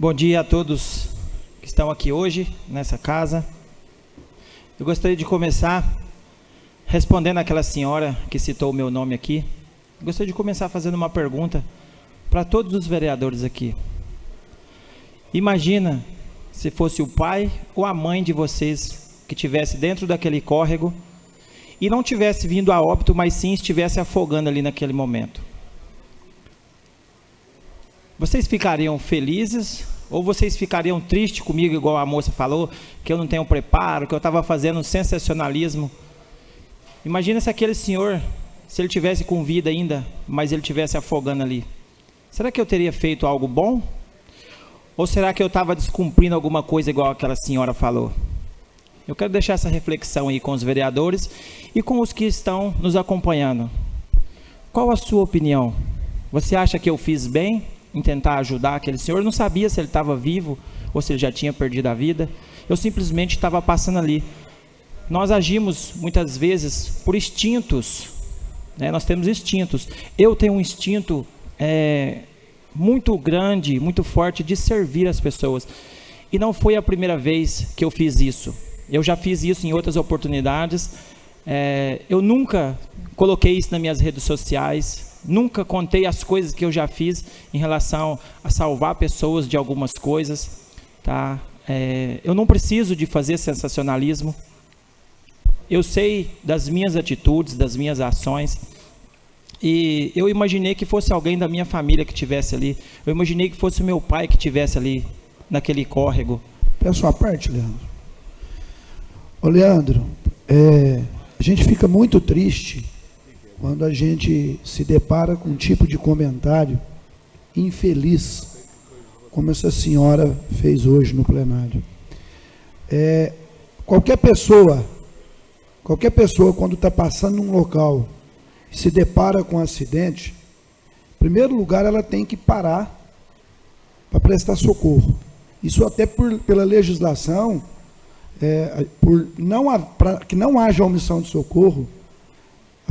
Bom dia a todos que estão aqui hoje, nessa casa. Eu gostaria de começar respondendo àquela senhora que citou o meu nome aqui. Eu gostaria de começar fazendo uma pergunta para todos os vereadores aqui. Imagina se fosse o pai ou a mãe de vocês que estivesse dentro daquele córrego e não tivesse vindo a óbito, mas sim estivesse afogando ali naquele momento. Vocês ficariam felizes ou vocês ficariam tristes comigo, igual a moça falou, que eu não tenho preparo, que eu estava fazendo sensacionalismo? Imagina se aquele senhor, se ele tivesse com vida ainda, mas ele tivesse afogando ali. Será que eu teria feito algo bom? Ou será que eu estava descumprindo alguma coisa igual aquela senhora falou? Eu quero deixar essa reflexão aí com os vereadores e com os que estão nos acompanhando. Qual a sua opinião? Você acha que eu fiz bem em tentar ajudar aquele senhor? Eu não sabia se ele estava vivo ou se ele já tinha perdido a vida. Eu simplesmente estava passando ali. Nós agimos muitas vezes por instintos, né? Nós temos instintos. Eu tenho um instinto muito grande, muito forte de servir as pessoas. E não foi a primeira vez que eu fiz isso. Eu já fiz isso em outras oportunidades. Eu nunca coloquei isso nas minhas redes sociais. Nunca contei as coisas que eu já fiz em relação a salvar pessoas de algumas coisas, tá? Eu não preciso de fazer sensacionalismo. Eu sei das minhas atitudes, das minhas ações, e eu imaginei que fosse alguém da minha família que estivesse ali. Eu imaginei que fosse o meu pai que estivesse ali, naquele córrego. Peço a parte, Leandro. Ô, Leandro, a gente fica muito triste quando a gente se depara com um tipo de comentário infeliz, como essa senhora fez hoje no plenário. Qualquer pessoa quando está passando num local e se depara com um acidente, em primeiro lugar ela tem que parar para prestar socorro. Isso até pela legislação, para que não haja omissão de socorro,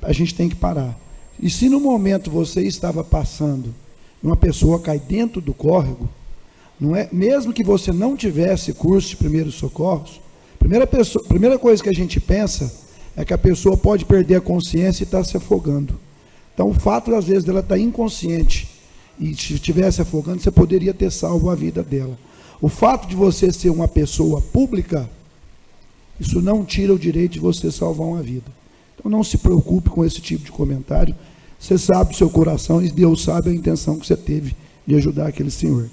a gente tem que parar. E se no momento você estava passando e uma pessoa cai dentro do córrego, mesmo que você não tivesse curso de primeiros socorros, primeira coisa que a gente pensa é que a pessoa pode perder a consciência e estar se afogando. Então, o fato, às vezes, dela estar inconsciente e se estivesse afogando, você poderia ter salvo a vida dela. O fato de você ser uma pessoa pública, isso não tira o direito de você salvar uma vida. Então, não se preocupe com esse tipo de comentário. Você sabe o seu coração e Deus sabe a intenção que você teve de ajudar aquele senhor.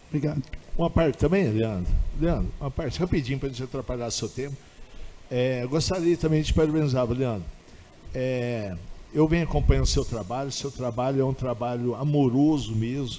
Obrigado. Uma parte também, Leandro. Leandro, uma parte rapidinho para a gente atrapalhar o seu tempo. Eu gostaria também de parabenizar, Leandro. Eu venho acompanhando o seu trabalho é um trabalho amoroso mesmo.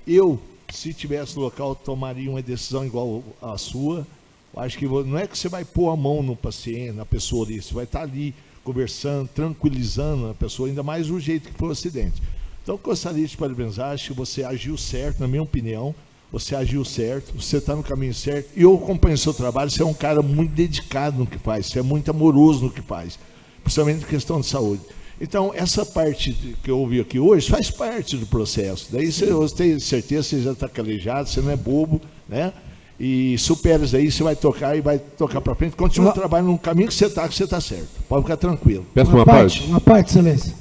Eu, se tivesse no local, tomaria uma decisão igual à sua. Eu acho que não é que você vai pôr a mão no paciente, na pessoa ali, você vai estar ali conversando, tranquilizando a pessoa, ainda mais do jeito que foi o acidente. Então, eu gostaria de parabenizar, acho que você agiu certo, na minha opinião. Você agiu certo, você está no caminho certo. E eu acompanho o seu trabalho, você é um cara muito dedicado no que faz, você é muito amoroso no que faz, principalmente em questão de saúde. Então, essa parte que eu ouvi aqui hoje faz parte do processo. Daí você tem certeza, você já está calejado, você não é bobo, né? E supera isso aí, você vai tocar e vai tocar para frente. Continua trabalhando no caminho que você está certo. Pode ficar tranquilo. Peço uma parte. Uma parte, excelência.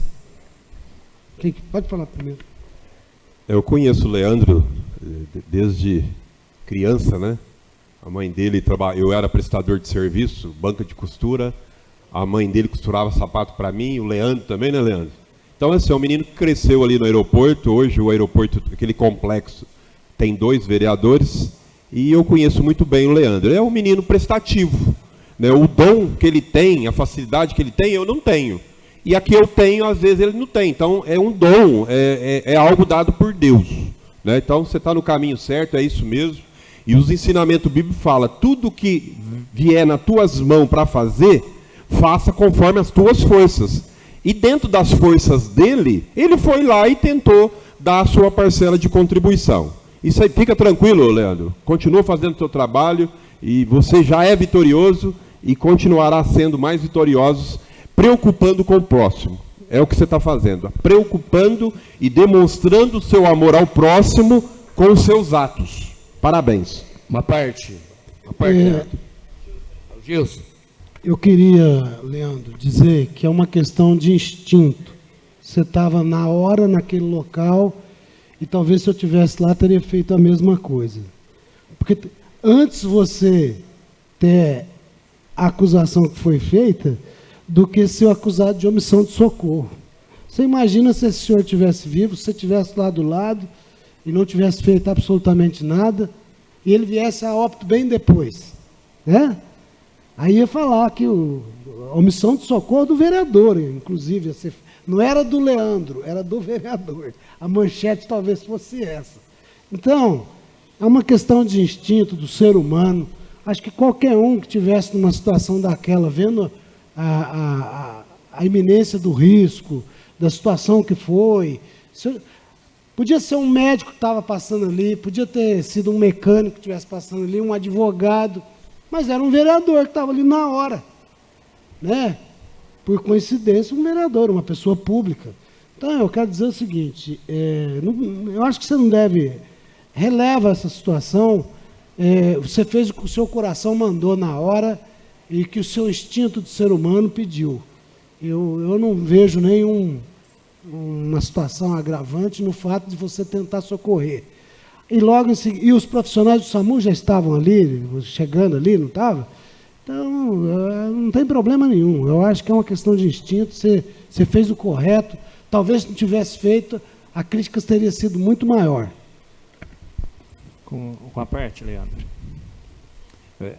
Pode falar primeiro. Eu conheço o Leandro desde criança, né? A mãe dele eu era prestador de serviço, banca de costura. A mãe dele costurava sapato para mim, o Leandro também, né, Leandro? Então, esse é um menino que cresceu ali no aeroporto. Hoje o aeroporto, aquele complexo, tem 2 vereadores. E eu conheço muito bem o Leandro. É um menino prestativo, né? O dom que ele tem, a facilidade que ele tem, eu não tenho. E a que eu tenho, às vezes, ele não tem. Então, é um dom, é algo dado por Deus, né? Então, você está no caminho certo, é isso mesmo. E os ensinamentos bíblicos falam, tudo que vier nas tuas mãos para fazer, faça conforme as tuas forças. E dentro das forças dele, ele foi lá e tentou dar a sua parcela de contribuição. Isso aí, fica tranquilo, Leandro. Continua fazendo o seu trabalho e você já é vitorioso e continuará sendo mais vitoriosos, preocupando com o próximo. É o que você está fazendo, preocupando e demonstrando o seu amor ao próximo com os seus atos. Parabéns. Uma parte. Leandro. Gilson. Eu queria, Leandro, dizer que é uma questão de instinto. Você estava na hora, naquele local, e talvez se eu estivesse lá, teria feito a mesma coisa. Porque antes você ter a acusação que foi feita, do que ser acusado de omissão de socorro. Você imagina se esse senhor estivesse vivo, se você estivesse lá do lado, e não tivesse feito absolutamente nada, e ele viesse a óbito bem depois, né? Aí ia falar que a omissão de socorro do vereador, inclusive, não era do Leandro, era do vereador. A manchete talvez fosse essa. Então, é uma questão de instinto do ser humano. Acho que qualquer um que estivesse numa situação daquela, vendo a iminência do risco, da situação que foi, podia ser um médico que estava passando ali, podia ter sido um mecânico que estivesse passando ali, um advogado, mas era um vereador que estava ali na hora, né? Por coincidência, um vereador, uma pessoa pública. Então, eu quero dizer o seguinte, eu acho que você não deve... Releva essa situação, você fez o que o seu coração mandou na hora e que o seu instinto de ser humano pediu. Eu não vejo uma situação agravante no fato de você tentar socorrer. E logo em seguida, e os profissionais do SAMU já estavam ali, chegando ali, não estavam? Então, não tem problema nenhum. Eu acho que é uma questão de instinto, você fez o correto. Talvez se não tivesse feito, a crítica teria sido muito maior. Com a parte, Leandro.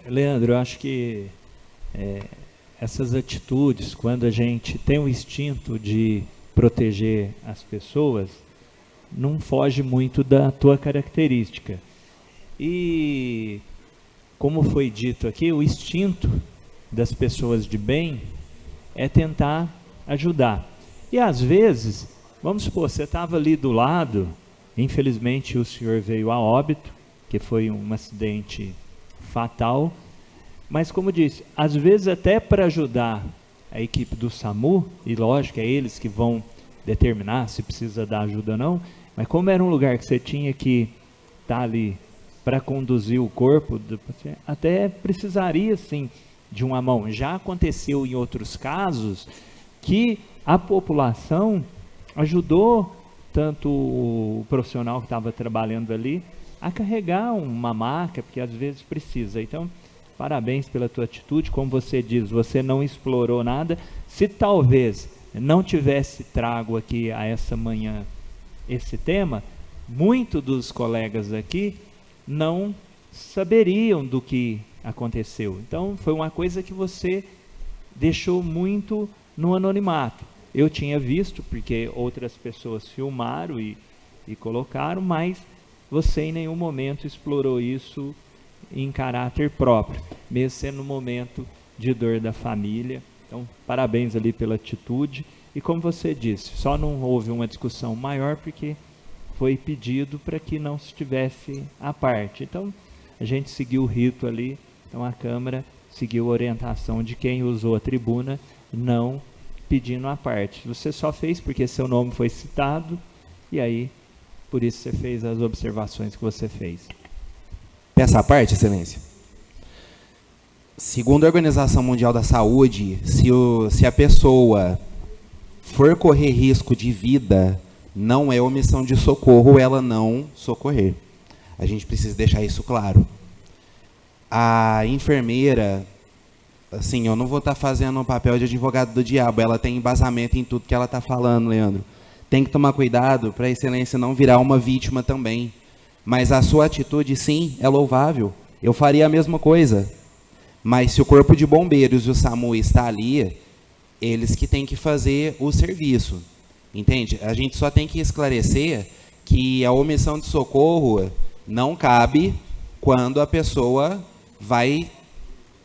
Leandro, eu acho que essas atitudes, quando a gente tem o instinto de proteger as pessoas, não foge muito da tua característica. E, como foi dito aqui, o instinto das pessoas de bem é tentar ajudar. E, às vezes, vamos supor, você estava ali do lado, infelizmente o senhor veio a óbito, que foi um acidente fatal, mas, como disse, às vezes até para ajudar a equipe do SAMU, e lógico, é eles que vão determinar se precisa dar ajuda ou não, mas como era um lugar que você tinha que estar ali para conduzir o corpo do paciente, até precisaria sim de uma mão. Já aconteceu em outros casos que a população ajudou tanto o profissional que estava trabalhando ali a carregar uma maca, porque às vezes precisa. Então, parabéns pela tua atitude. Como você diz, você não explorou nada. Se talvez não tivesse trago aqui a essa manhã esse tema, muitos dos colegas aqui não saberiam do que aconteceu. Então, foi uma coisa que você deixou muito no anonimato. Eu tinha visto, porque outras pessoas filmaram e colocaram, mas você em nenhum momento explorou isso em caráter próprio, mesmo sendo um momento de dor da família. Então, parabéns ali pela atitude. E como você disse, só não houve uma discussão maior porque foi pedido para que não estivesse à parte. Então, a gente seguiu o rito ali, então a Câmara seguiu a orientação de quem usou a tribuna, não pedindo à parte. Você só fez porque seu nome foi citado, e aí, por isso você fez as observações que você fez. Peça à parte, Excelência. Segundo a Organização Mundial da Saúde, se a pessoa for correr risco de vida, não é omissão de socorro ela não socorrer. A gente precisa deixar isso claro. A enfermeira, assim, eu não vou estar fazendo um papel de advogado do diabo, ela tem embasamento em tudo que ela está falando, Leandro. Tem que tomar cuidado para a Excelência não virar uma vítima também. Mas a sua atitude, sim, é louvável. Eu faria a mesma coisa. Mas se o Corpo de Bombeiros e o SAMU está ali, eles que têm que fazer o serviço. Entende? A gente só tem que esclarecer que a omissão de socorro não cabe quando a pessoa vai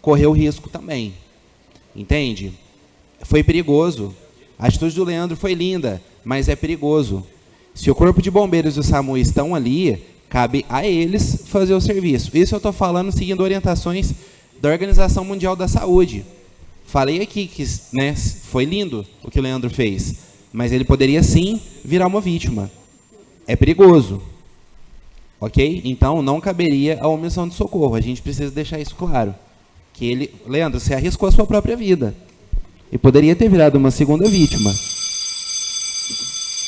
correr o risco também. Entende? Foi perigoso. A atitude do Leandro foi linda, mas é perigoso. Se o Corpo de Bombeiros e o SAMU estão ali, cabe a eles fazer o serviço. Isso eu estou falando seguindo orientações da Organização Mundial da Saúde. Falei aqui que, né, foi lindo o que o Leandro fez, mas ele poderia sim virar uma vítima. É perigoso. Ok? Então, não caberia a omissão de socorro. A gente precisa deixar isso claro. Que ele, Leandro, você arriscou a sua própria vida. E poderia ter virado uma segunda vítima.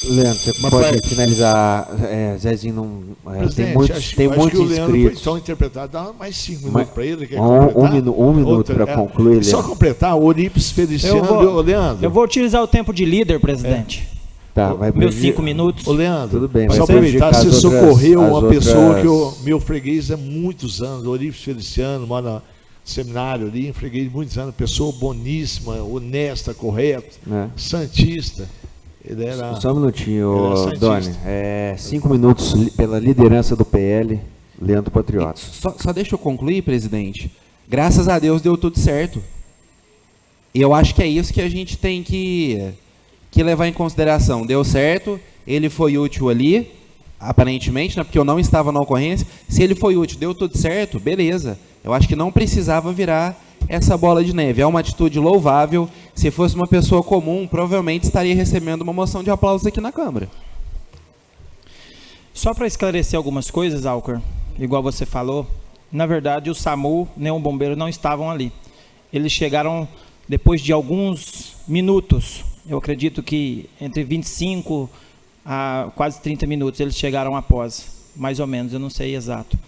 Leandro, você pode finalizar, Zezinho, tem muitos que o Leandro inscritos. foi só interpretado, dá mais 5 minutos para ele. Quer um minuto para concluir, Leandro. Só completar, o Onípes Feliciano, Leandro. Eu vou utilizar o tempo de líder, presidente. Tá, vai meus 5 minutos. Ô, Leandro, tudo bem, só aproveitar, você socorreu uma pessoa que o meu freguês há muitos anos, o Onípes Feliciano, mora no seminário ali, freguês muitos anos, pessoa boníssima, honesta, correta, santista. Ele era, só um minutinho, Doni. 5 minutos pela liderança do PL, Leandro Patriota. Só deixa eu concluir, presidente. Graças a Deus deu tudo certo. E eu acho que é isso que a gente tem que levar em consideração. Deu certo, ele foi útil ali, aparentemente, né, porque eu não estava na ocorrência. Se ele foi útil, deu tudo certo, beleza. Eu acho que não precisava virar essa bola de neve. É uma atitude louvável. Se fosse uma pessoa comum, provavelmente estaria recebendo uma moção de aplausos aqui na Câmara. Só para esclarecer algumas coisas, Alcor, igual você falou, na verdade o SAMU nem o bombeiro não estavam ali. Eles chegaram depois de alguns minutos, eu acredito que entre 25 a quase 30 minutos eles chegaram após, mais ou menos, eu não sei exato.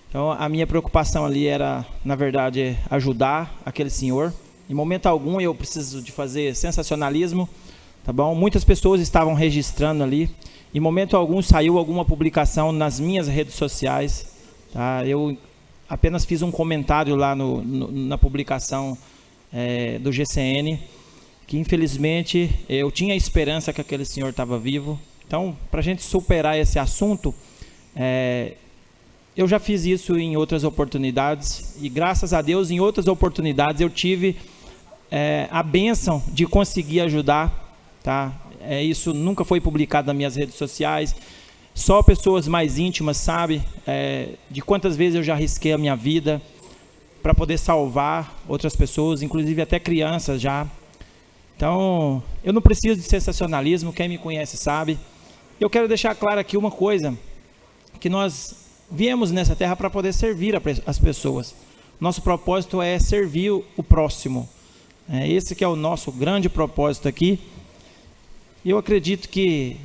Então, a minha preocupação ali era, na verdade, ajudar aquele senhor. Em momento algum, eu preciso de fazer sensacionalismo, tá bom? Muitas pessoas estavam registrando ali. Em momento algum, saiu alguma publicação nas minhas redes sociais, tá? Eu apenas fiz um comentário lá na publicação do GCN, que, infelizmente, eu tinha esperança que aquele senhor estava vivo. Então, para a gente superar esse assunto, eu já fiz isso em outras oportunidades e, graças a Deus, em outras oportunidades eu tive a bênção de conseguir ajudar, tá? Isso nunca foi publicado nas minhas redes sociais, só pessoas mais íntimas sabem de quantas vezes eu já arrisquei a minha vida para poder salvar outras pessoas, inclusive até crianças já. Então, eu não preciso de sensacionalismo, quem me conhece sabe. Eu quero deixar claro aqui uma coisa, que nós viemos nessa terra para poder servir as pessoas. Nosso propósito é servir o próximo. Esse que é o nosso grande propósito aqui. Eu acredito que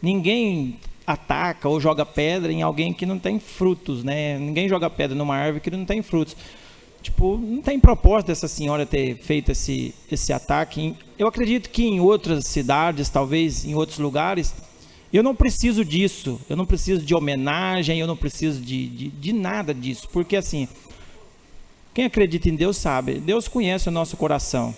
ninguém ataca ou joga pedra em alguém que não tem frutos, né? Ninguém joga pedra numa árvore que não tem frutos. Tipo, não tem propósito dessa senhora ter feito esse ataque. Eu acredito que em outras cidades, talvez em outros lugares, eu não preciso disso, eu não preciso de homenagem, eu não preciso de nada disso, porque assim, quem acredita em Deus sabe, Deus conhece o nosso coração,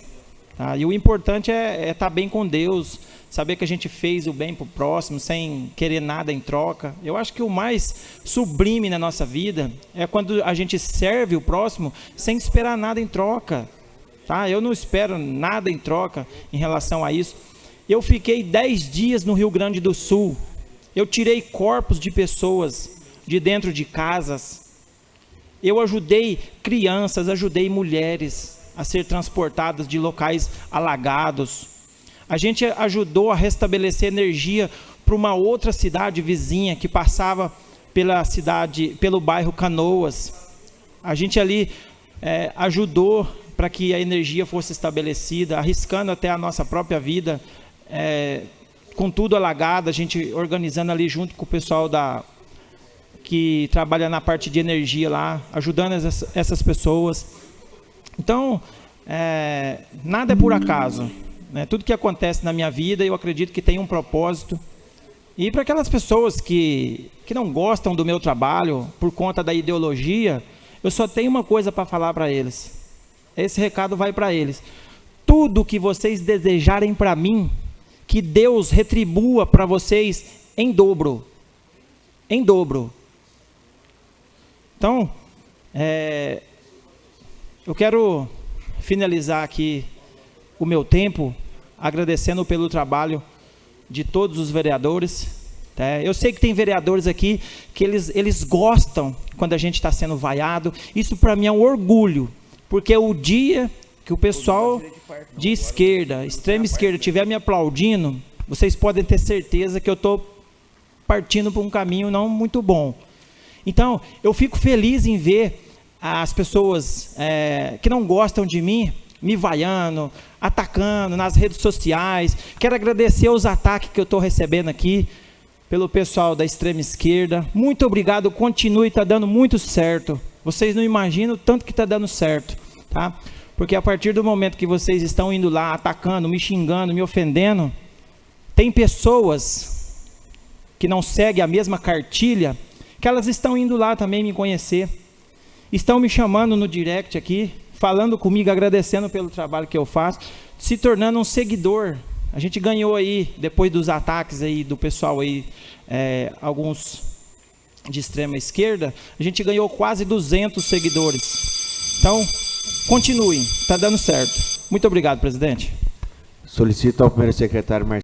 tá? E o importante é estar bem com Deus, saber que a gente fez o bem para o próximo, sem querer nada em troca. Eu acho que o mais sublime na nossa vida é quando a gente serve o próximo sem esperar nada em troca, tá? Eu não espero nada em troca em relação a isso. Eu fiquei 10 dias no Rio Grande do Sul. Eu tirei corpos de pessoas de dentro de casas. Eu ajudei crianças, ajudei mulheres a ser transportadas de locais alagados. A gente ajudou a restabelecer energia para uma outra cidade vizinha que passava pelo bairro Canoas. A gente ali ajudou para que a energia fosse estabelecida, arriscando até a nossa própria vida. Com tudo alagado, a gente organizando ali junto com o pessoal que trabalha na parte de energia lá, ajudando essas pessoas. Então, nada é por acaso, né? Tudo que acontece na minha vida, eu acredito que tem um propósito. E para aquelas pessoas que não gostam do meu trabalho por conta da ideologia, eu só tenho uma coisa para falar para eles. Esse recado vai para eles. Tudo que vocês desejarem para mim, que Deus retribua para vocês em dobro. Em dobro. Então, eu quero finalizar aqui o meu tempo agradecendo pelo trabalho de todos os vereadores. Tá? Eu sei que tem vereadores aqui que eles gostam quando a gente está sendo vaiado. Isso para mim é um orgulho, porque o dia que o pessoal de esquerda, extrema esquerda, estiver me aplaudindo, vocês podem ter certeza que eu estou partindo por um caminho não muito bom. Então, eu fico feliz em ver as pessoas que não gostam de mim, me vaiando, atacando nas redes sociais. Quero agradecer os ataques que eu estou recebendo aqui, pelo pessoal da extrema esquerda. Muito obrigado, continue, está dando muito certo. Vocês não imaginam o tanto que está dando certo, tá? Porque a partir do momento que vocês estão indo lá, atacando, me xingando, me ofendendo, tem pessoas que não seguem a mesma cartilha, que elas estão indo lá também me conhecer. Estão me chamando no direct aqui, falando comigo, agradecendo pelo trabalho que eu faço, se tornando um seguidor. A gente ganhou aí, depois dos ataques aí do pessoal aí, alguns de extrema esquerda, a gente ganhou quase 200 seguidores. Então, continuem, está dando certo. Muito obrigado, presidente. Solicito ao primeiro secretário Marcelo